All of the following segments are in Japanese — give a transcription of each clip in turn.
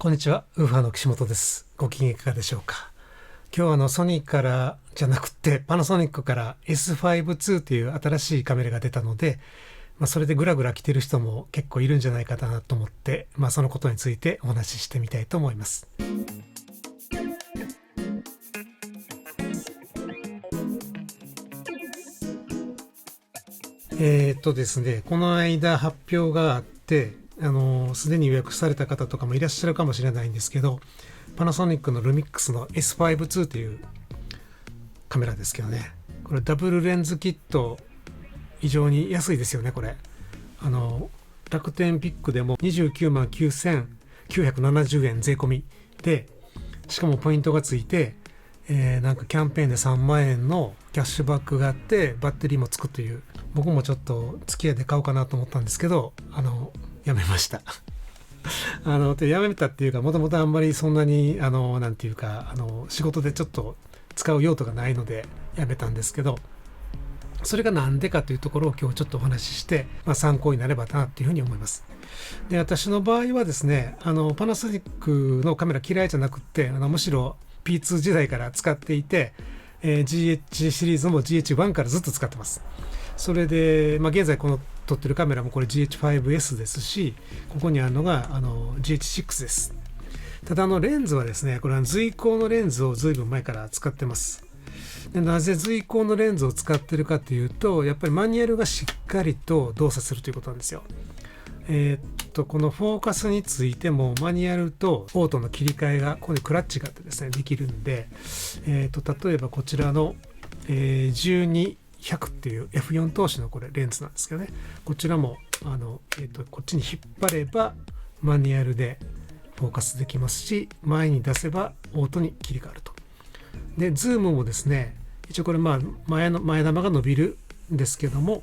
こんにちは、ウーファーの岸本です。ご機嫌いかがでしょうか。今日はソニーからじゃなくてパナソニックから S5-2 という新しいカメラが出たので、それでグラグラ来てる人も結構いるんじゃないかなと思って、そのことについてお話ししてみたいと思います。ですね、この間発表があって、すでに予約された方とかもいらっしゃるかもしれないんですけど、パナソニックのルミックスの S5-2 というカメラですけどね、これダブルレンズキット非常に安いですよね。これ楽天ピックでも29万9970円税込みで、しかもポイントがついて、なんかキャンペーンで3万円のキャッシュバックがあってバッテリーもつくという、僕もちょっと付き合いで買おうかなと思ったんですけど、やめましたやめたっていうか、もともとあんまりそんなになんていうか仕事でちょっと使う用途がないのでやめたんですけど、それがなんでかというところを今日ちょっとお話しして、参考になればなっていうふうに思います。で、私の場合はですね、パナソニックのカメラ嫌いじゃなくって、むしろ P2 時代から使っていて、GH シリーズも GH1 からずっと使ってます。それで、現在この撮ってるカメラもこれ GH5S ですし、ここにあるのがGH6 です。ただレンズはですね、これは随光のレンズを随分前から使ってます。で、なぜ随光のレンズを使ってるかというと、やっぱりマニュアルがしっかりと動作するということなんですよ。このフォーカスについてもマニュアルとオートの切り替えがここにクラッチがあってですねできるんで、例えばこちらの、12100っていう F4 投資のこれレンズなんですけどね、こちらもこっちに引っ張ればマニュアルでフォーカスできますし、前に出せばオートに切り替わると。でズームもですね、一応これ前玉が伸びるんですけども、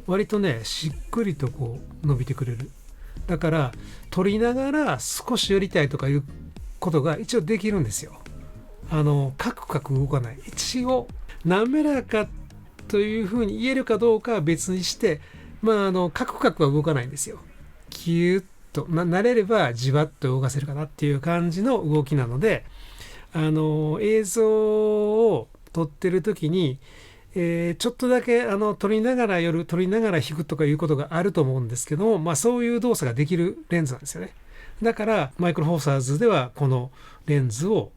割とねしっくりとこう伸びてくれる。だから撮りながら少し寄りたいとかいうことが一応できるんですよ。カクカク動かない。一応滑らかというふうに言えるかどうかは別にして、カクカクは動かないんですよ。キューッと慣れればじわっと動かせるかなっていう感じの動きなので、映像を撮ってる時にちょっとだけ撮りながら寄る、撮りながら引くとかいうことがあると思うんですけども、そういう動作ができるレンズなんですよね。だからマイクロフォーサーズではこのレンズを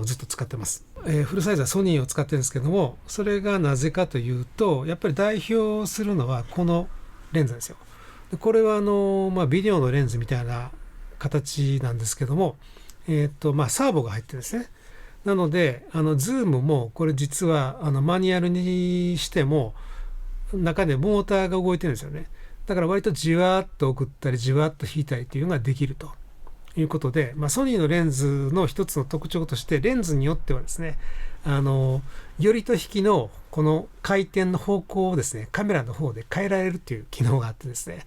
ずっと使ってます。フルサイズはソニーを使ってるんですけども、それがなぜかというと、やっぱり代表するのはこのレンズなんですよ。でこれはビデオのレンズみたいな形なんですけども、サーボが入ってるんですね。なのでズームもこれ実はマニュアルにしても中でモーターが動いてるんですよね。だから割とじわっと送ったりじわっと引いたりというのができるということで、ソニーのレンズの一つの特徴として、レンズによってはですね、寄りと引きのこの回転の方向をですね、カメラの方で変えられるという機能があってですね、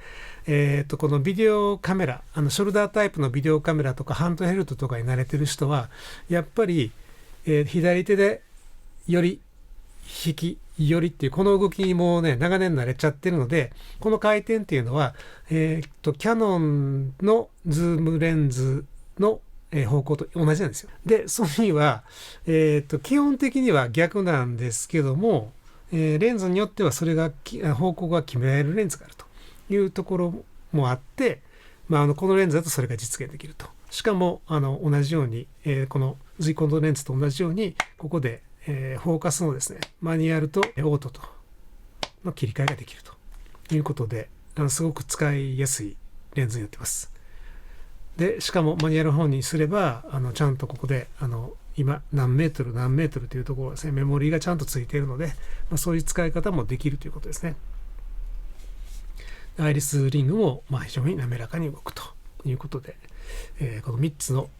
このビデオカメラ、ショルダータイプのビデオカメラとかハンドヘルドとかに慣れてる人はやっぱり左手で寄り引き寄りっていうこの動きにもね長年慣れちゃってるので、この回転っていうのはキャノンのズームレンズの方向と同じなんですよ。でソニーは基本的には逆なんですけども、レンズによってはそれが方向が決められるレンズがあるというところもあって、このレンズだとそれが実現できると。しかも同じように、この随光のレンズと同じようにここで、フォーカスのですねマニュアルとオートとの切り替えができるということで、すごく使いやすいレンズになってます。でしかもマニュアルの方にすればちゃんとここで今何メートル何メートルというところですね、メモリーがちゃんとついているので、そういう使い方もできるということですね。アイリスリングも非常に滑らかに動くということで、この3つの、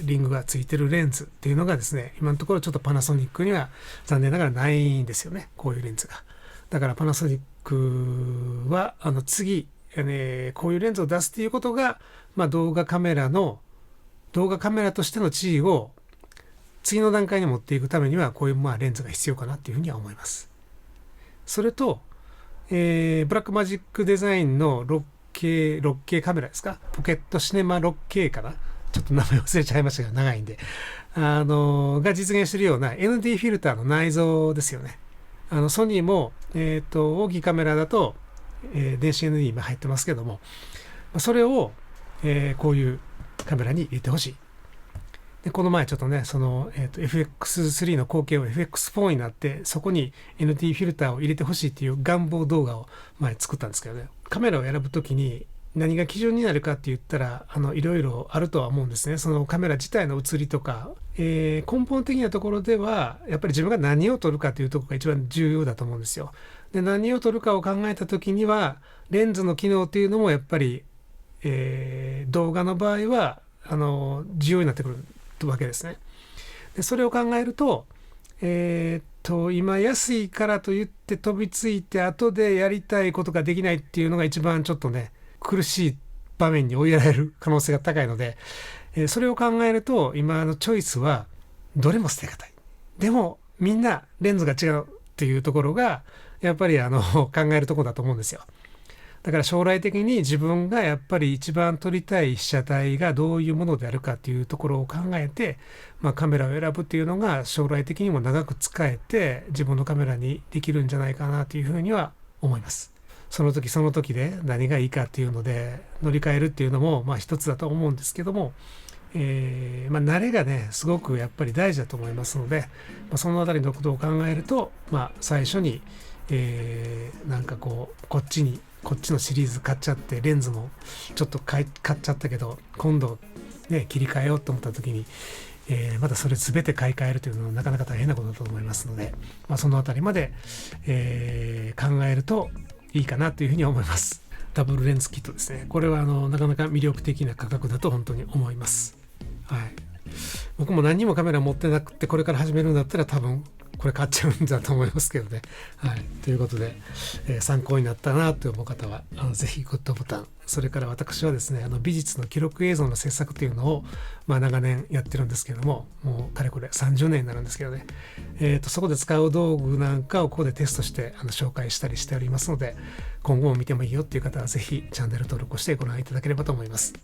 リングがついてるレンズっていうのがですね、今のところちょっとパナソニックには残念ながらないんですよね、こういうレンズが。だからパナソニックは次、こういうレンズを出すということが、動画カメラとしての地位を次の段階に持っていくためにはこういうレンズが必要かなっていうふうには思います。それと、ブラックマジックデザインの 6K カメラですか、ポケットシネマ 6K かな、ちょっと名前忘れちゃいましたが長いんで、が実現しているような ND フィルターの内蔵ですよね。ソニーも、大きいカメラだと、電子 ND 今入ってますけども、それを、こういうカメラに入れてほしい。でこの前ちょっとね、その、FX3 の後継を FX4 になって、そこに ND フィルターを入れてほしいっていう願望動画を前作ったんですけどね、カメラを選ぶときに何が基準になるかって言ったら、いろいろあるとは思うんですね。そのカメラ自体の写りとか、根本的なところでは、やっぱり自分が何を撮るかというところが一番重要だと思うんですよ。で、何を撮るかを考えたときには、レンズの機能っていうのもやっぱり、動画の場合は、重要になってくるわけですね。で、それを考えると、今安いからと言って飛びついて後でやりたいことができないっていうのが一番ちょっとね、苦しい場面に追いやられる可能性が高いので、それを考えると今のチョイスはどれも捨てがたい。でもみんなレンズが違うっていうところがやっぱり考えるところだと思うんですよ。だから将来的に自分がやっぱり一番撮りたい被写体がどういうものであるかっていうところを考えて、カメラを選ぶっていうのが将来的にも長く使えて自分のカメラにできるんじゃないかなというふうには思います。その時その時で何がいいかっていうので乗り換えるっていうのも一つだと思うんですけども、慣れがねすごくやっぱり大事だと思いますので、そのあたりのことを考えると、最初に、なんかこっちのシリーズ買っちゃってレンズもちょっと買っちゃったけど今度ね切り替えようと思った時に、またそれ全て買い替えるというのはなかなか大変なことだと思いますので、そのあたりまで、考えるといいかなというふうに思います。ダブルレンズキットですね。これはなかなか魅力的な価格だと本当に思います。はい。僕も何にもカメラ持ってなくてこれから始めるんだったら多分これ買っちゃうんだと思いますけどね。はい。ということで、参考になったなと思う方はぜひグッドボタン、それから私はですね美術の記録映像の制作というのを、長年やってるんですけども、もうかれこれ30年になるんですけどね、そこで使う道具なんかをここでテストして紹介したりしておりますので、今後も見てもいいよっていう方はぜひチャンネル登録をしてご覧いただければと思います。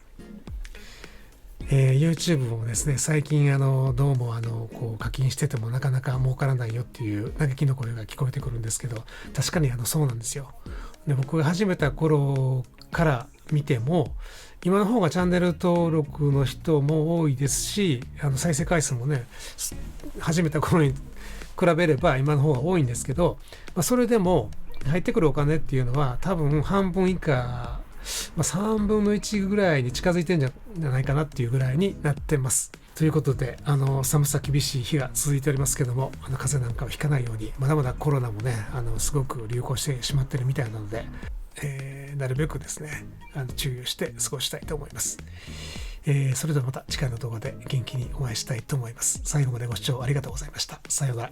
YouTube もですね最近どうもこう課金しててもなかなか儲からないよっていう嘆きの声が聞こえてくるんですけど、確かにそうなんですよ。で、僕が始めた頃から見ても今の方がチャンネル登録の人も多いですし、再生回数もね始めた頃に比べれば今の方が多いんですけど、それでも入ってくるお金っていうのは多分半分以下、3分の1ぐらいに近づいてるんじゃないかなっていうぐらいになってます。ということで寒さ厳しい日が続いておりますけども、風邪なんかをひかないように、まだまだコロナもねすごく流行してしまってるみたいなので、なるべくですね注意をして過ごしたいと思います。それではまた次回の動画で元気にお会いしたいと思います。最後までご視聴ありがとうございました。さようなら。